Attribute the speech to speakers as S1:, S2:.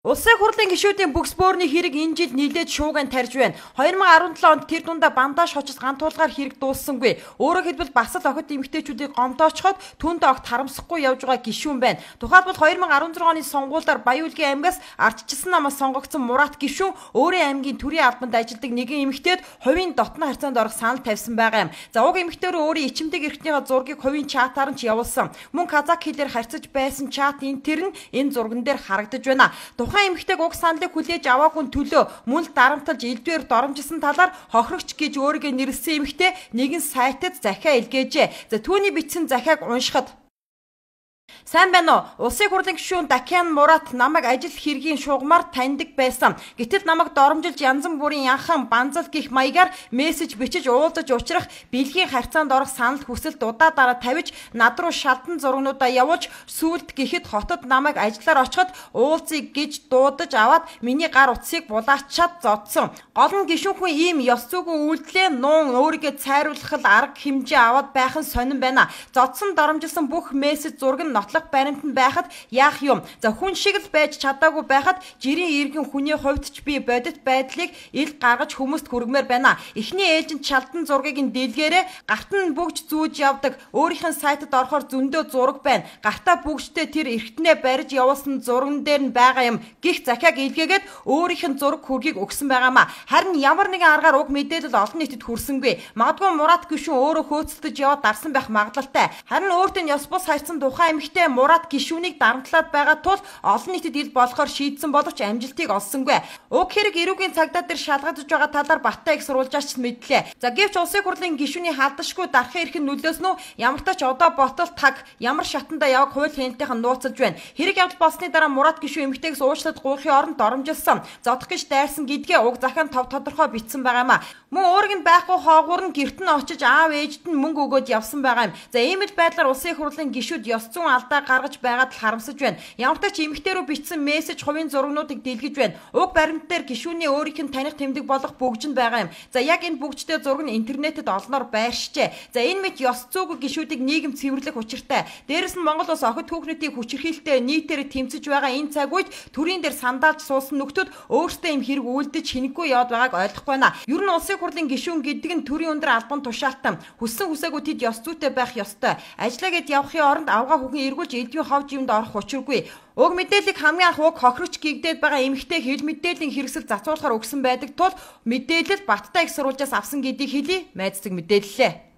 S1: Улсын хурлын гишүүдийн бүкс бөөрийн хэрэг энэ жил нэлээд шууган тарж байна. 2017 онд тэр дундаа бандаж хочиж гантуулгаар хэрэг дууссангүй. Өөрөөр хэлбэл бас л охид эмэгтэйчүүдийг гомдоочход түндэ огт харамсахгүй явж байгаа гишүүн байна. Тухайлбал 2016 оны сонгуулиар Баян-Улгийн аймгаас ардчилсан намаас сонгогдсон Мурат гишүүн өөрийн аймгийн төрийн албанд ажилладаг нэгэн эмэгтэйд хувийн дотно харьцаанд орох санал тавьсан байгаа юм. За уг эмэгтэй рүү өөрийн ичимдэг эрхтнийхээ зургийг хувийн чатаар нь ч явуулсан. Мөн казак хэлээр харьцаж байсан чат энэ зурган дээр харагдаж байна. Тухайн эмэгтэйг уг саналыг хүлээж аваагүй төлөө мөн л дарамтлж элдвээр доромжилсан талаар хохирогч гэж өөрийгөө нэрлсэн эмэгтэй нэгэн сайтад захиа илгээжээ. За түүний бичсэн захиаг уншихад сайн байна уу? Улсын хурлын гишүүн Дахиан Мурат намайг ажил хэргийн шугамар таньдаг байсан. Гэтэл намайг доромжилж янз бүрийн янхан банзал гих маягаар мессеж бичиж уулзаж учрах бэлгийн харьцаанд орох санал хүсэлт удаа дараа тавьж над руу шалдан зургнуудаа явуулж сүүлд гэхэд хотод намайг ажиллаар очиход уулзъя гэж дуудаж аваад миний гар утсыг булаачаад зодсон. Гол нь гишүүнхэн ийм ёс зүйгүй үйлдэлээ нуун өөрийгөө цайруулах арга хэмжээ аваад байх нь сонирн байна. Зодсон доромжилсан бүх мессеж зураг нь нотлох баримтанд байхад яах юм? За хүн шиг л байж чадаагүй байхад жирийн иргэн хүний хувьд ч би бодит байдлыг ил гаргаж хүмүүст хүргэмээр байна. Эхний ээлжинд шалдан зургийг нь дэлгээрээ гарт нь бүгж зүүж явдаг. Өөрийнх нь сайтад орохоор зөндөө зураг байна. Гартаа бүгжтэй тэр эргэтнээ барьж явуулсан зурган дээр нь байгаа юм. Гих захиаг илгээгээд өөрийнх нь зураг хүргийг өгсөн байгаамаа. Харин ямар нэгэн аргаар уг мэдээлэл олон нийтэд хүрсэнгүй. Магадгүй Мурат гишүүн өөрөө хөөцөлдөж яваад дарсан байх магадлалтай. Харин өөртөө ёс бус хайрцан тухайн эмэгтэй Мурат гишүүнийг дарамтлаад байгаа тул олон нийтэд ил болохоор шийдсэн боловч амжилтыг олсонгүй. Уг хэрэг эрүүгийн цагдаа дээр шалгагдж байгаа талаар Баттай их сурвалжаач мэдлээ. За гэвч улсын хурлын гишүүний халдашгүй дарахын эрх нь нөлөөснөө ямар ч одоо ботол таг ямар шатанда яваг хууль хяналтынхан нууцлж байна. Хэрэг явдал болсны дараа Мурат гишүүн эмэгтэйгээс уучлалт гуйхын оронд доромжилсан. Зодох гэж дайрсан гэдгээ уг захиан тодорхой бичсэн байгаамаа. Мөн өөрөг нь байхгүй хоогуур нь гэрт нь очиж аав ээжд нь мөнгө өгөөд явсан байгаа юм. За ийм л байдлаар улсын хурлын гишүүд ёс зүйн алдаа гаргаж байгаад л харамсаж байна. Ямар ч эмэгтэй рүү бичсэн мессеж хувийн зургнуудыг дэлгэж байна. Уг баримт дээр гишүүний өөрийнх нь таних тэмдэг болох бүгж нь байгаа юм. За яг энэ бүгжтэй зураг нь интернетэд олноор байршжээ. За энэ мэт ёс зүйгүй гишүүдийг нийгэм цэвэрлэх учиртай. Дээрэс нь Монгол улс охид хүүхнүүдийг хүчирхийлэлтэй нийтээр тэмцэж байгаа энэ цаг үед төрийн дээр сандаалж суусан нөхдүүд өөрсдөө юм хэрэг үлдэж хинэггүй яваад байгааг ойлгохгүй байна. Ер нь улсын хурлын гишүүн гэдэг нь төрийн өндөр албан тушаалтан. Хүссэн хүсээгүй тэд ёс зүйтэй байх ёстой. Ажиллаа гэд явахын оронд авгаа хүүхэн эргүүлж элдвийн хов живэнд орох учиргүй. Уг мэдээллийг хамгийн анх уг хохирогч гэгдээд байгаа эмэгтэй хил мэдээллийн хэрэгсэл зацуулахаар өгсөн байдаг тул мэдээлэл Баттай их сурвалжаас авсан гэдгийг хэлий. Майдцаг мэдээллээ.